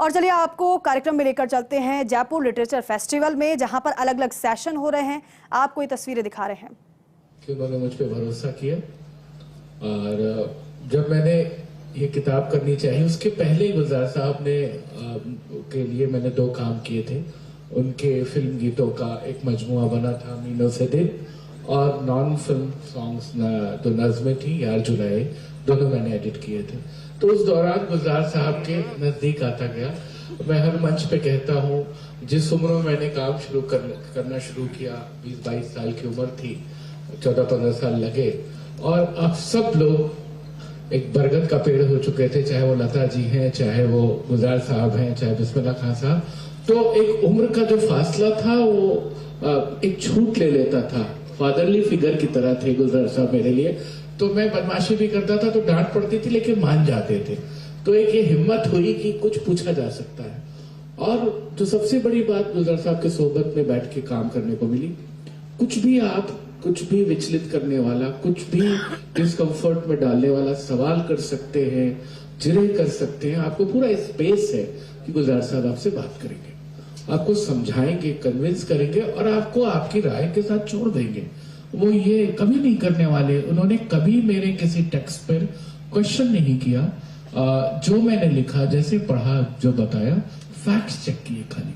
और चलिए आपको कार्यक्रम में लेकर चलते हैं जयपुर लिटरेचर फेस्टिवल में, जहां पर अलग अलग सेशन हो रहे हैं। आपको ये तस्वीरें दिखा रहे हैं कि उन्होंने मुझ पे भरोसा किया। और जब मैंने ये किताब करनी चाहिए, उसके पहले ही गुलजार साहब ने के लिए मैंने 2 काम किए थे। उनके फिल्म गीतों का एक मजमुआ बना था मीनों से दिल, और नॉन फिल्म सॉन्ग्स तो नज़्में थी यार जुलाए, दोनों मैंने एडिट किए थे। तो उस दौरान गुलजार साहब के नजदीक आता गया। मैं हर मंच पे कहता हूँ, जिस उम्र में मैंने काम करना शुरू किया, 20-22 साल की उम्र थी, 14-15 साल लगे, और अब सब लोग एक बरगद का पेड़ हो चुके थे, चाहे वो लता जी हैं, चाहे वो गुलजार साहब हैं, चाहे बिस्मिल्लाह खान साहब। तो एक उम्र का जो फासला था वो एक छूट ले लेता था। फादरली फिगर की तरह थे गुलजार साहब मेरे लिए। तो मैं बदमाशी भी करता था तो डांट पड़ती थी, लेकिन मान जाते थे। तो एक ये हिम्मत हुई कि कुछ पूछा जा सकता है। और जो सबसे बड़ी बात गुलजार साहब के सोहबत में बैठ के काम करने को मिली, कुछ भी विचलित करने वाला, कुछ भी डिस्कम्फर्ट में डालने वाला सवाल कर सकते हैं, जिरे कर सकते हैं। आपको पूरा स्पेस है कि गुलजार साहब आपसे बात करेंगे, आपको समझाएंगे, कन्विंस करेंगे, और आपको आपकी राय के साथ छोड़ देंगे। वो ये कभी नहीं करने वाले। उन्होंने कभी मेरे किसी टेक्स्ट पर क्वेश्चन नहीं किया। जो मैंने लिखा, जैसे पढ़ा, जो बताया, फैक्ट्स चेक किए खाली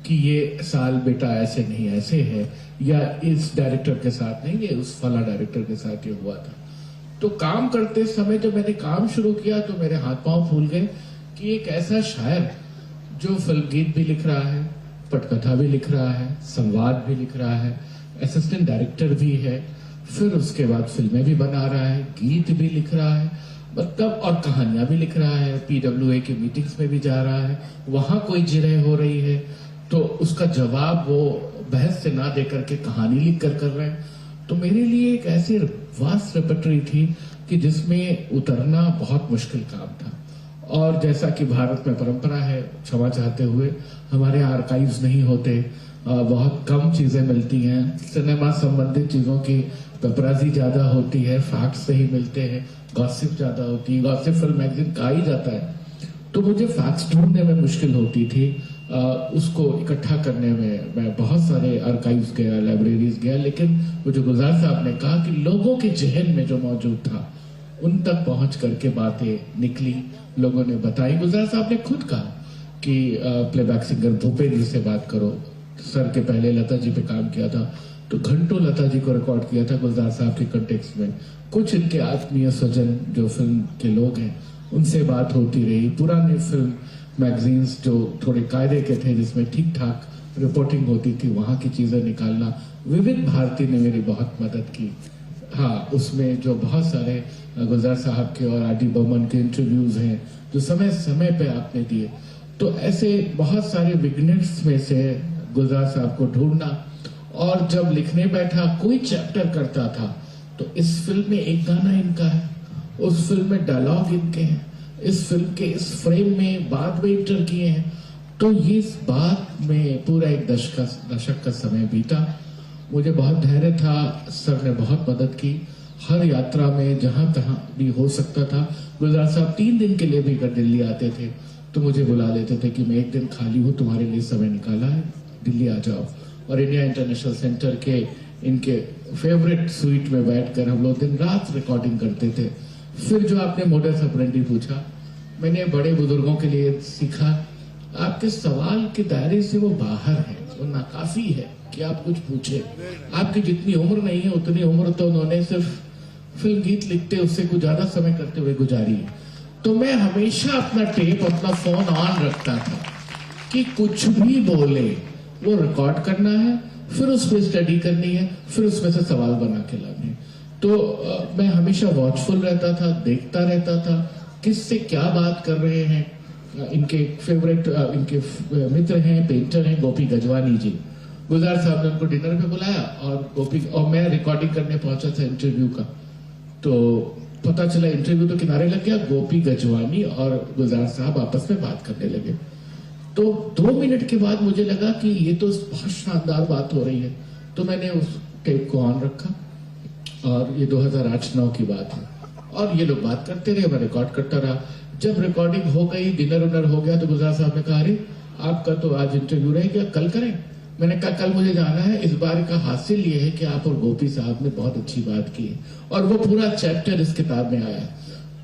कि ये साल बेटा ऐसे नहीं ऐसे है, या इस डायरेक्टर के साथ नहीं, ये उस फला डायरेक्टर के साथ ये हुआ था। तो काम करते समय जब मैंने काम शुरू किया तो मेरे हाथ पांव फूल गए कि एक ऐसा शायर जो फिल्म गीत भी लिख रहा है, पटकथा भी लिख रहा है, संवाद भी लिख रहा है, असिस्टेंट डायरेक्टर भी है, फिर उसके बाद फिल्में भी बना रहा है, गीत भी लिख रहा है, मतलब, और कहानियां भी लिख रहा है, PWA की मीटिंग्स में भी जा रहा है, वहां कोई जिरह हो रही है तो उसका जवाब वो बहस से ना देकर के कहानी लिख कर रहे हैं। तो मेरे लिए एक ऐसी वास्ट रेपर्टरी थी कि जिसमें उतरना बहुत मुश्किल काम था। और जैसा कि भारत में परंपरा है, क्षमा चाहते हुए, हमारे यहाँ आर्काइव्स नहीं होते, बहुत कम चीजें मिलती हैं। सिनेमा संबंधित चीजों की पेपराजी ज्यादा होती है, फैक्ट्स से ही मिलते हैं, गॉसिप ज्यादा होती है, गॉसिप फिल्म मैगजीन कहा ही जाता है। तो मुझे फैक्ट्स ढूंढने में मुश्किल होती थी। उसको इकट्ठा करने में मैं बहुत सारे आर्काइव्स गया, लाइब्रेरीज गया, लेकिन वो जो गुलजार साहब ने कहा कि लोगों के जहन में जो मौजूद था, उन तक पहुंच करके बातें निकली, लोगों ने बताई। गुलजार साहब ने खुद कहा कि प्लेबैक सिंगर भूपेंद्र जी से बात करो। सर के पहले लता जी पे काम किया था, तो घंटों लता जी को रिकॉर्ड किया था गुलजार साहब के कंटेक्स्ट में। कुछ इनके आत्मीय स्वजन जो फिल्म के लोग हैं, उनसे बात होती रही। पुराने फिल्म मैगजीन्स जो थोड़े कायदे के थे, जिसमें ठीक ठाक रिपोर्टिंग होती थी, वहां की चीजें निकालना। विविध भारती ने मेरी बहुत मदद की। हाँ, उसमें जो बहुत सारे गुलजार साहब के और आर.डी. बर्मन के इंटरव्यूज हैं, जो समय समय पे आपने दिए। तो ऐसे बहुत सारे विग्नेट्स में से गुलजार साहब को ढूंढना। और जब लिखने बैठा, कोई चैप्टर करता था तो इस फिल्म में एक गाना इनका है, उस फिल्म में डायलॉग इनके हैं, इस फिल्म के इस फ्रेम में बाद में इंटर किए हैं। तो ये इस बात में पूरा एक दशक का समय बीता। मुझे बहुत धैर्य था, सर ने बहुत मदद की। हर यात्रा में जहां तहां भी हो सकता था, गुलजार साहब 3 दिन के लिए भी अगर दिल्ली आते थे तो मुझे बुला लेते थे कि मैं एक दिन खाली हूं, तुम्हारे लिए समय निकाला है, दिल्ली आ जाओ। और इंडिया इंटरनेशनल सेंटर के इनके फेवरेट स्वीट में बैठकर हम लोग दिन रात रिकॉर्डिंग करते थे। फिर जो आपने मोडस ऑपरेंडी पूछा, मैंने बड़े बुजुर्गों के लिए सीखा, आपके सवाल के दायरे से वो बाहर है, वो नाकाफी है कि आप कुछ पूछे। आपकी जितनी उम्र नहीं है, उतनी उम्र तो उन्होंने सिर्फ फिल्म गीत लिखते, उससे कुछ ज्यादा समय करते हुए गुजारी है। तो मैं हमेशा अपना टेप, अपना फोन ऑन रखता था कि कुछ भी बोले वो रिकॉर्ड करना है, फिर उस पर स्टडी करनी है, फिर उसमें से सवाल बना के लाने। तो मैं हमेशा वॉचफुल रहता था, देखता रहता था किससे क्या बात कर रहे हैं। इनके फेवरेट इनके मित्र हैं, पेंटर हैं, गोपी गजवानी जी। गुलजार साहब ने उनको डिनर पे बुलाया और मैं रिकॉर्डिंग करने पहुंचा था इंटरव्यू का। तो पता चला इंटरव्यू तो किनारे लग गया, गोपी गजवानी और गुलजार साहब आपस में बात करने लगे। तो 2 मिनट के बाद मुझे लगा कि ये तो बहुत शानदार बात हो रही है। तो मैंने उस टेप को ऑन रखा, और ये 2008-9 की बात है, और ये लोग बात करते रहे, मैं रिकॉर्ड करता रहा। जब रिकॉर्डिंग हो गई, डिनर उनर हो गया, तो गुलजार साहब ने कहा, अरे आपका तो आज इंटरव्यू रह गया, कल करें। मैंने कहा कल मुझे जाना है। इस बार का हासिल ये है कि आप और गोपी साहब ने बहुत अच्छी बात की और वो पूरा चैप्टर इस किताब में आया।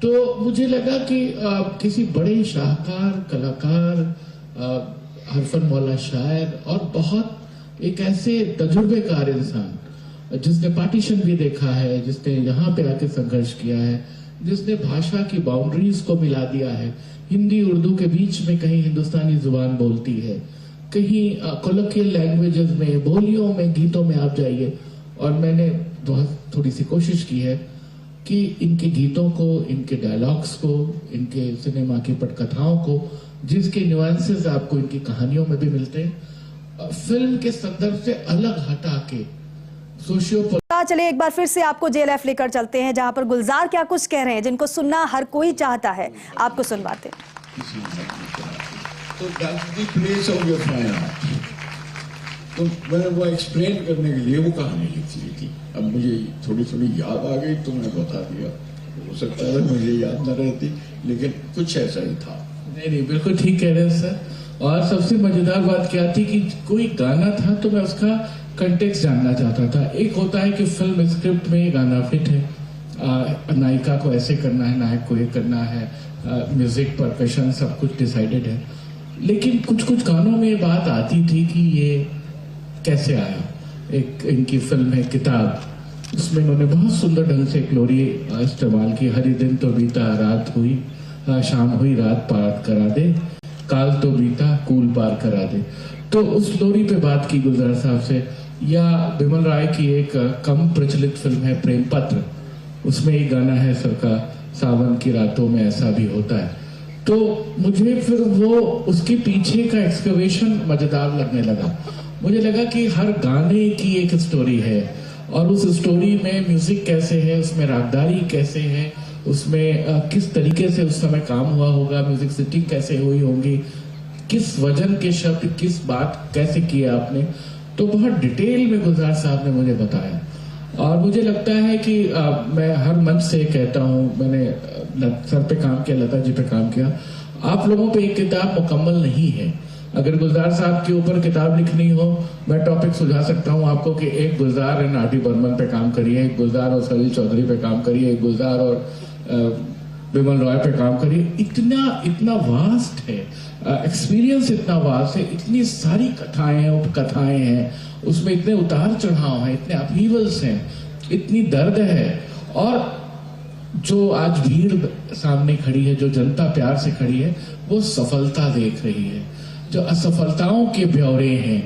तो मुझे लगा कि किसी बड़े शाहकार कलाकार, हरफन मौला शायर और बहुत एक ऐसे तजुर्बेकार इंसान जिसने पार्टीशन भी देखा है, जिसने यहाँ पे आके संघर्ष किया है, जिसने भाषा की बाउंड्रीज को मिला दिया है, हिंदी उर्दू के बीच में कहीं हिंदुस्तानी जुबान बोलती है, कहीं कोलोकियल लैंग्वेजेस में, बोलियों में, गीतों में आप जाइए। और मैंने बहुत थोड़ी सी कोशिश की है कि इनके गीतों को, इनके डायलॉग्स को, इनके सिनेमा की पटकथाओं को, जिसके न्यूएंसेस आपको इनकी कहानियों में भी मिलते हैं, फिल्म के संदर्भ से अलग हटा के सोशियो। चलिए एक बार फिर से आपको JLF लेकर चलते हैं, जहां पर गुलजार क्या कुछ कह रहे हैं, जिनको सुनना हर कोई चाहता है। आपको सुनवाते हैं। तो that's the place of your fine art. तो मैंने वो एक्सप्लेन करने के लिए वो कहानी लिखी थी। अब मुझे थोड़ी थोड़ी याद आ गई तो मैं बता दिया। हो सकता है मुझे याद न रहती, लेकिन कुछ ऐसा ही था। नहीं, बिल्कुल ठीक कह रहे हैं सर। और सबसे मजेदार बात क्या थी कि कोई गाना था तो मैं उसका कंटेक्स्ट जानना चाहता था। एक होता है कि फिल्म स्क्रिप्ट में ये गाना फिट है, नायिका को ऐसे करना है, नायक को ये करना है, म्यूजिक, परकशन सब कुछ डिसाइडेड है। लेकिन कुछ कुछ गानों में बात आती थी कि ये कैसे आया। एक इनकी फिल्म है किताब, उसमें इन्होंने बहुत सुंदर ढंग से एक लोरी इस्तेमाल की। हरी दिन तो बीता रात हुई, शाम हुई रात पार करा दे, काल तो बीता कूल पार करा दे। तो उस लोरी पे बात की गुलजार साहब से। या बिमल राय की एक कम प्रचलित फिल्म है प्रेम पत्र, उसमें एक गाना है सर का, सावन की रातों में ऐसा भी होता है। तो मुझे फिर वो उसके पीछे का एक्सकवेशन मजेदार लगने लगा। मुझे लगा कि हर गाने की एक स्टोरी है और उस स्टोरी में म्यूजिक कैसे है, उसमें रागदारी कैसे है, उसमें किस तरीके से उस समय काम हुआ होगा, म्यूजिक सेटिंग कैसे हुई होगी, किस वजन के शब्द, किस बात कैसे किया आपने। तो बहुत डिटेल में गुलजार साहब ने मुझे बताया। और मुझे लगता है कि मैं हर मंच से कहता हूँ, मैंने सर पे काम किया, लता जी पे काम किया, आप लोगों पे एक किताब मुकम्मल नहीं है। अगर गुलजार साहब के ऊपर किताब लिखनी हो, मैं टॉपिक सुझा सकता हूँ आपको कि एक गुलजार एंड आर.डी. बर्मन पे काम करिए, एक गुलजार और सलील चौधरी पे काम करिए, एक गुलजार और बिमल रॉय पे काम करिए। इतना वास्ट है, एक्सपीरियंस इतना वास्ट है, इतनी सारी कथाएं हैं, उपकथाएं हैं, उसमें इतने उतार चढ़ाव हैं, इतने अपहीवल्स हैं, इतनी दर्द है। और जो आज भीड़ सामने खड़ी है, जो जनता प्यार से खड़ी है, वो सफलता देख रही है। जो असफलताओं के ब्यौरे हैं,